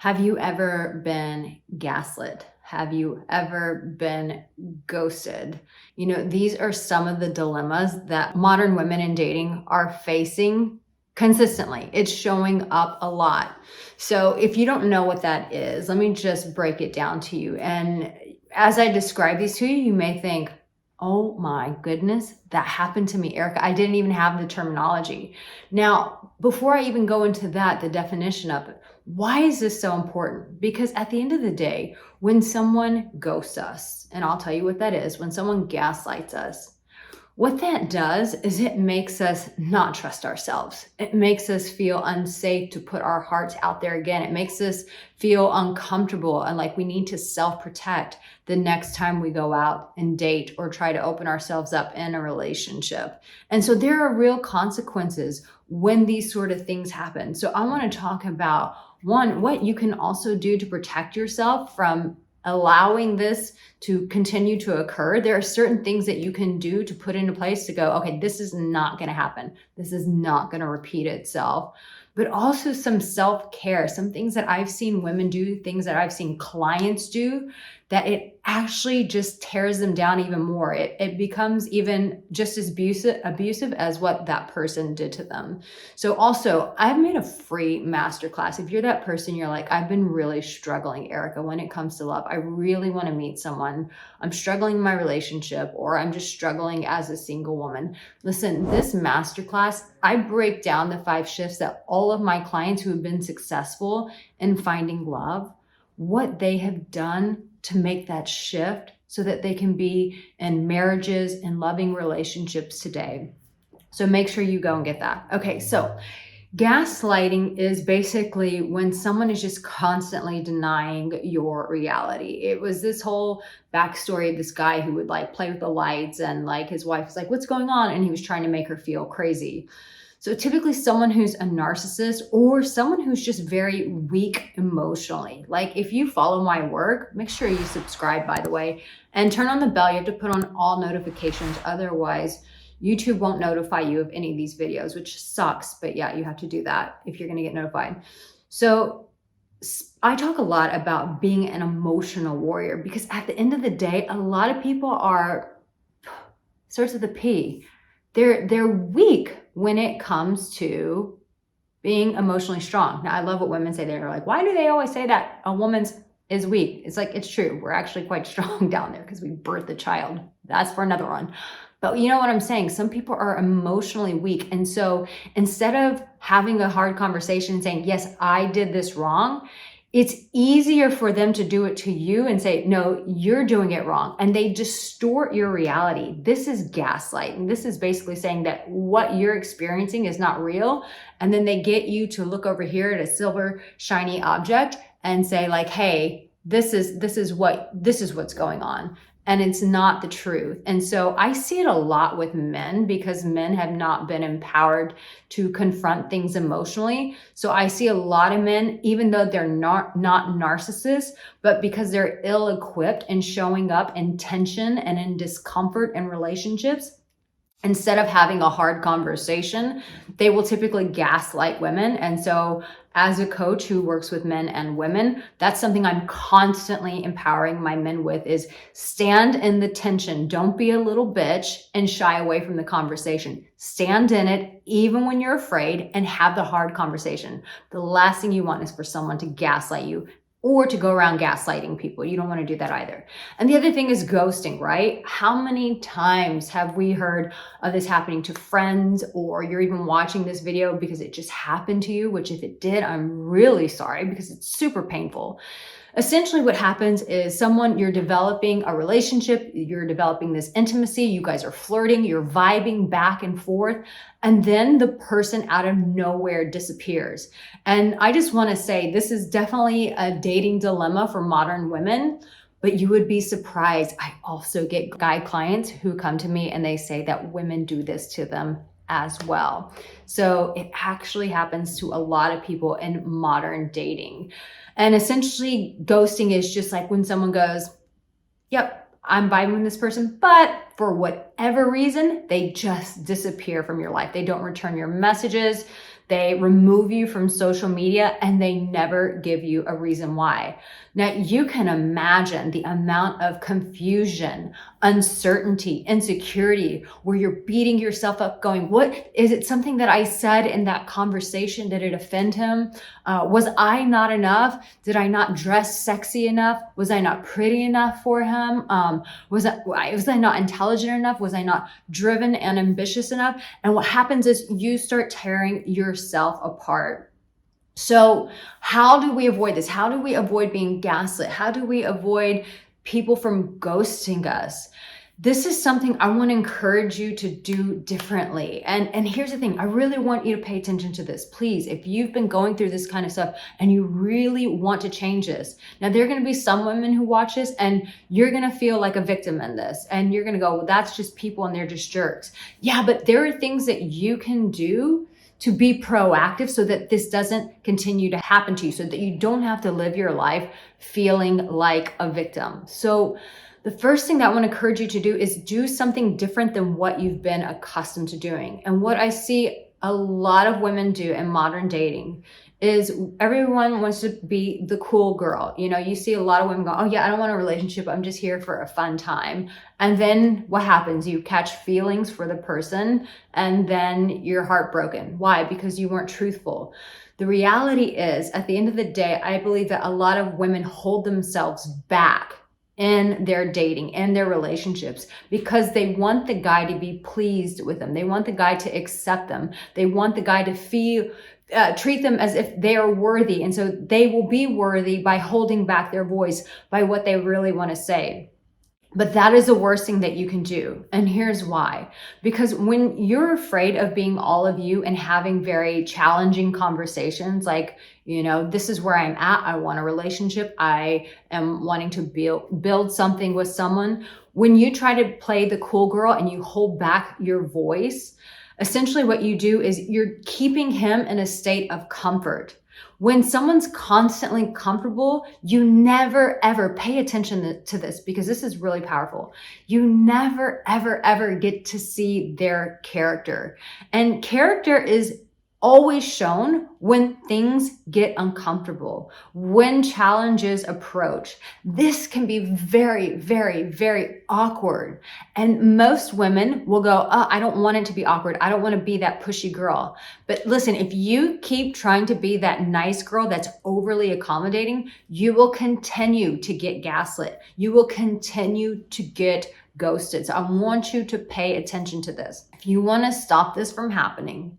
Have you ever been gaslit? Have you ever been ghosted? These are some of the dilemmas that modern women in dating are facing consistently. It's showing up a lot. So if you don't know what that is, let me just break it down to you. And as I describe these to you, you may think, oh my goodness, that happened to me, Arica. I didn't even have the terminology. Now, before I even go into that, the definition of it, why is this so important? Because at the end of the day, when someone ghosts us, and I'll tell you what that is, when someone gaslights us, what that does is it makes us not trust ourselves. It makes us feel unsafe to put our hearts out there again. It makes us feel uncomfortable and like we need to self-protect the next time we go out and date or try to open ourselves up in a relationship. And so there are real consequences when these sort of things happen. So I want to talk about one, what you can also do to protect yourself from allowing this to continue to occur. There are certain things that you can do to put into place to go, okay, this is not going to happen. This is not going to repeat itself. But also some self-care, some things that I've seen women do, things that I've seen clients do, that it actually just tears them down even more. It becomes even just as abusive as what that person did to them. So also, I've made a free masterclass. If you're that person, you're like, I've been really struggling, Arica, when it comes to love. I really want to meet someone. I'm struggling in my relationship, or I'm just struggling as a single woman. Listen, this masterclass, I break down the 5 shifts that all of my clients who have been successful in finding love, what they have done to make that shift so that they can be in marriages and loving relationships today. So make sure you go and get that. Okay, so gaslighting is basically when someone is just constantly denying your reality. It was this whole backstory of this guy who would like play with the lights, and like his wife was like, what's going on? And he was trying to make her feel crazy. So typically someone who's a narcissist or someone who's just very weak emotionally. Like if you follow my work, make sure you subscribe, by the way, and turn on the bell. You have to put on all notifications. Otherwise, YouTube won't notify you of any of these videos, which sucks. But yeah, you have to do that if you're going to get notified. So I talk a lot about being an emotional warrior, because at the end of the day, a lot of people are, starts with a P. They're weak when it comes to being emotionally strong. Now, I love what women say. They're like, why do they always say that a woman's is weak? It's like, it's true. We're actually quite strong down there because we birthed a child. That's for another one. But you know what I'm saying? Some people are emotionally weak. And so instead of having a hard conversation and saying, yes, I did this wrong, it's easier for them to do it to you and say, no, you're doing it wrong. And they distort your reality. This is gaslighting. This is basically saying that what you're experiencing is not real. And then they get you to look over here at a silver, shiny object and say like, hey, this is what's going on. And it's not the truth. And so I see it a lot with men, because men have not been empowered to confront things emotionally. So I see a lot of men, even though they're not narcissists, but because they're ill-equipped and showing up in tension and in discomfort in relationships, instead of having a hard conversation, they will typically gaslight women. And so as a coach who works with men and women, that's something I'm constantly empowering my men with, is stand in the tension. Don't be a little bitch and shy away from the conversation. Stand in it, even when you're afraid, and have the hard conversation. The last thing you want is for someone to gaslight you, or to go around gaslighting people. You don't want to do that either. And the other thing is ghosting, right? How many times have we heard of this happening to friends, or you're even watching this video because it just happened to you, which if it did, I'm really sorry, because it's super painful. Essentially what happens is you're developing a relationship, you're developing this intimacy, you guys are flirting, you're vibing back and forth, and then the person out of nowhere disappears. And I just want to say, this is definitely a dating dilemma for modern women, but you would be surprised. I also get guy clients who come to me and they say that women do this to them as well. So it actually happens to a lot of people in modern dating. And essentially ghosting is just like when someone goes, yep, I'm vibing with this person, but for whatever reason, they just disappear from your life. They don't return your messages. They remove you from social media and they never give you a reason why. Now, you can imagine the amount of confusion, uncertainty, insecurity, where you're beating yourself up going, what is it, something that I said in that conversation? Did it offend him? Was I not enough? Did I not dress sexy enough? Was I not pretty enough for him? Was I not intelligent enough? Was I not driven and ambitious enough? And what happens is you start tearing yourself apart. So how do we avoid this? How do we avoid being gaslit? How do we avoid people from ghosting us? This is something I want to encourage you to do differently. And here's the thing, I really want you to pay attention to this. Please, if you've been going through this kind of stuff and you really want to change this, now there are going to be some women who watch this and you're going to feel like a victim in this. And you're going to go, well, that's just people and they're just jerks. Yeah, but there are things that you can do to be proactive so that this doesn't continue to happen to you, so that you don't have to live your life feeling like a victim. So the first thing that I want to encourage you to do is do something different than what you've been accustomed to doing. And what I see a lot of women do in modern dating is everyone wants to be the cool girl. You know, you see a lot of women go, oh yeah, I don't want a relationship. I'm just here for a fun time. And then what happens? You catch feelings for the person and then you're heartbroken. Why? Because you weren't truthful. The reality is, at the end of the day, I believe that a lot of women hold themselves back in their dating, in their relationships, because they want the guy to be pleased with them. They want the guy to accept them. They want the guy to treat them as if they are worthy. And so they will be worthy by holding back their voice, by what they really want to say. But that is the worst thing that you can do. And here's why. Because when you're afraid of being all of you and having very challenging conversations, like, you know, this is where I'm at. I want a relationship. I am wanting to build something with someone. When you try to play the cool girl and you hold back your voice, essentially what you do is you're keeping him in a state of comfort. When someone's constantly comfortable, you never, ever pay attention to this, because this is really powerful. You never, ever, ever get to see their character. And character is always shown when things get uncomfortable, when challenges approach. This can be very, very, very awkward. And most women will go, oh, I don't want it to be awkward. I don't want to be that pushy girl. But listen, if you keep trying to be that nice girl that's overly accommodating, you will continue to get gaslit. You will continue to get ghosted. So I want you to pay attention to this. If you want to stop this from happening,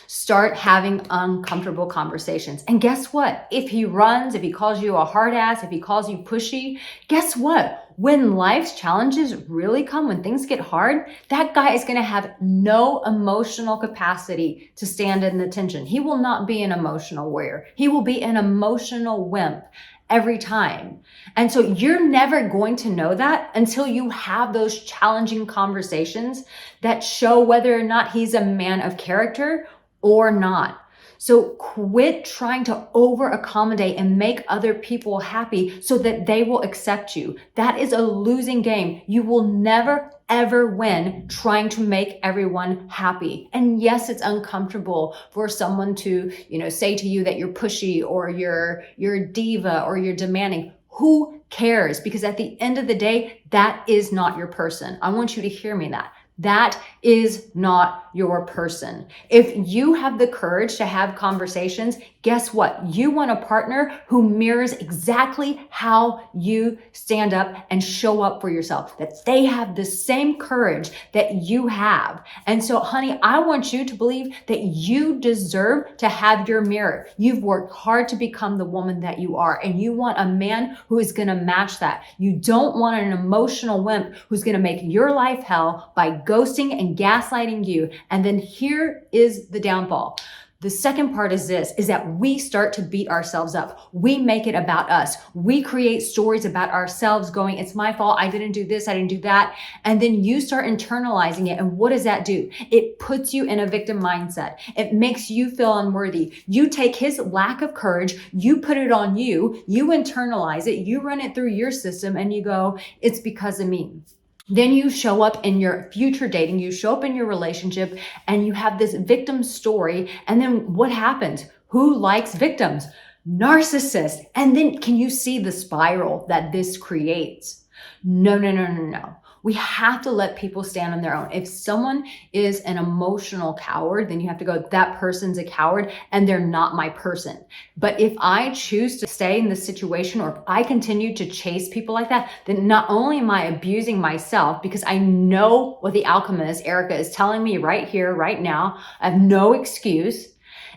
start having uncomfortable conversations. And guess what? If he runs, if he calls you a hard ass, if he calls you pushy, guess what? When life's challenges really come, when things get hard, that guy is going to have no emotional capacity to stand in the tension. He will not be an emotional warrior. He will be an emotional wimp every time. And so you're never going to know that until you have those challenging conversations that show whether or not he's a man of character or not. So quit trying to over accommodate and make other people happy so that they will accept you. That is a losing game. You will never ever win trying to make everyone happy. And yes, it's uncomfortable for someone to, say to you that you're pushy or you're a diva or you're demanding. Who cares? Because at the end of the day, that is not your person. I want you to hear me that. That is not your person. If you have the courage to have conversations, guess what? You want a partner who mirrors exactly how you stand up and show up for yourself, that they have the same courage that you have. And so, honey, I want you to believe that you deserve to have your mirror. You've worked hard to become the woman that you are, and you want a man who is going to match that. You don't want an emotional wimp who's going to make your life hell by ghosting and gaslighting you. And then here is the downfall. The second part is that we start to beat ourselves up. We make it about us. We create stories about ourselves going, it's my fault. I didn't do this. I didn't do that. And then you start internalizing it. And what does that do? It puts you in a victim mindset. It makes you feel unworthy. You take his lack of courage, you put it on you, you internalize it, you run it through your system and you go, it's because of me. Then you show up in your future dating, you show up in your relationship, and you have this victim story. And then what happens? Who likes victims? Narcissists. And then can you see the spiral that this creates? No, no, no, no, no. We have to let people stand on their own. If someone is an emotional coward, then you have to go, that person's a coward and they're not my person. But if I choose to stay in this situation, or if I continue to chase people like that, then not only am I abusing myself, because I know what the outcome is. Arica is telling me right here, right now, I have no excuse.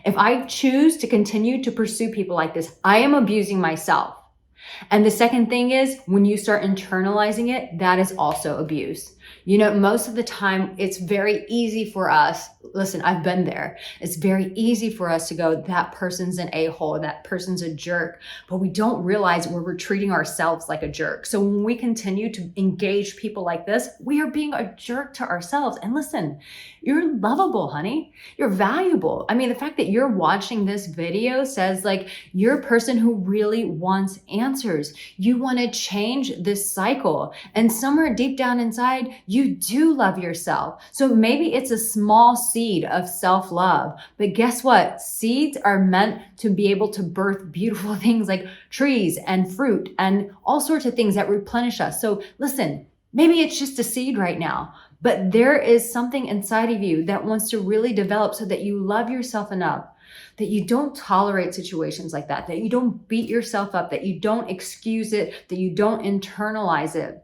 If I choose to continue to pursue people like this, I am abusing myself. And the second thing is, when you start internalizing it, that is also abuse. You know, most of the time it's very easy for us. Listen, I've been there. It's very easy for us to go, that person's an a-hole, that person's a jerk, but we don't realize we're treating ourselves like a jerk. So when we continue to engage people like this, we are being a jerk to ourselves. And listen, you're lovable, honey. You're valuable. I mean, the fact that you're watching this video says like, you're a person who really wants answers. You want to change this cycle. And somewhere deep down inside, you do love yourself. So maybe it's a small seed of self-love, but guess what? Seeds are meant to be able to birth beautiful things like trees and fruit and all sorts of things that replenish us. So listen, maybe it's just a seed right now, but there is something inside of you that wants to really develop so that you love yourself enough, that you don't tolerate situations like that you don't beat yourself up, that you don't excuse it, that you don't internalize it,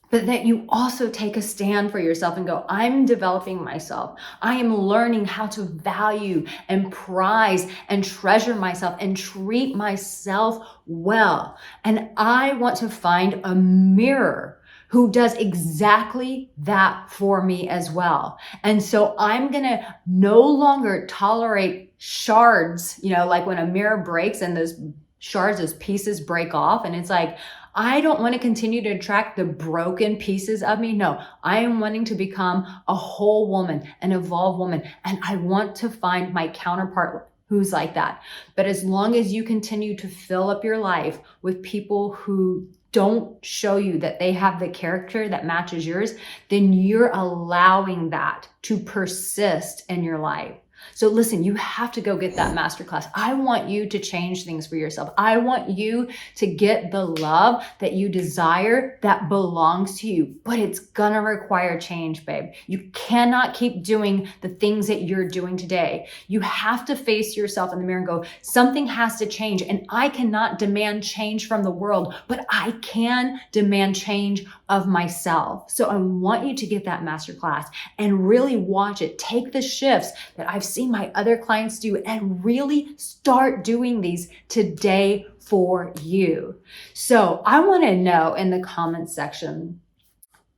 but that you also take a stand for yourself and go, I'm developing myself. I am learning how to value and prize and treasure myself and treat myself well. And I want to find a mirror who does exactly that for me as well. And so I'm gonna no longer tolerate shards, you know, like when a mirror breaks and those shards, those pieces break off, and it's like, I don't want to continue to attract the broken pieces of me. No, I am wanting to become a whole woman, an evolved woman, and I want to find my counterpart who's like that. But as long as you continue to fill up your life with people who don't show you that they have the character that matches yours, then you're allowing that to persist in your life. So listen, you have to go get that masterclass. I want you to change things for yourself. I want you to get the love that you desire that belongs to you, but it's gonna require change, babe. You cannot keep doing the things that you're doing today. You have to face yourself in the mirror and go, something has to change, and I cannot demand change from the world, but I can demand change of myself. So I want you to get that masterclass and really watch it. Take the shifts that I've seen my other clients do and really start doing these today for you. So I want to know in the comments section,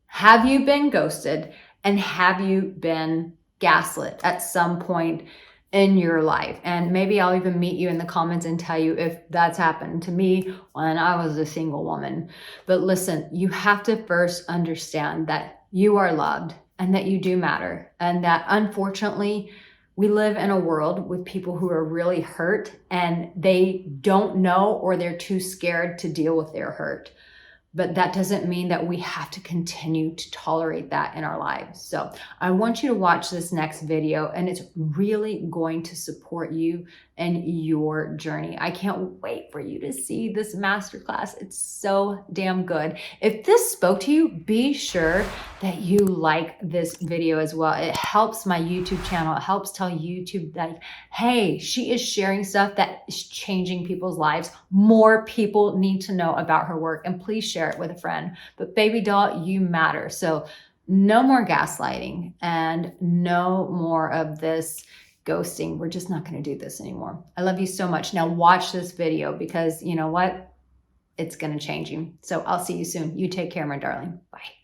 have you been ghosted and have you been gaslit at some point in your life? And maybe I'll even meet you in the comments and tell you if that's happened to me when I was a single woman. But listen, you have to first understand that you are loved and that you do matter, and that unfortunately we live in a world with people who are really hurt and they don't know, or they're too scared to deal with their hurt. But that doesn't mean that we have to continue to tolerate that in our lives. So I want you to watch this next video, and it's really going to support you and your journey. I can't wait for you to see this masterclass. It's so damn good. If this spoke to you, be sure that you like this video as well. It helps my YouTube channel. It helps tell YouTube that, hey, she is sharing stuff that is changing people's lives. More people need to know about her work, and please share it with a friend. But baby doll, you matter. So no more gaslighting and no more of this ghosting. We're just not going to do this anymore. I love you so much. Now watch this video, because you know what? It's going to change you. So I'll see you soon. You take care, my darling. Bye.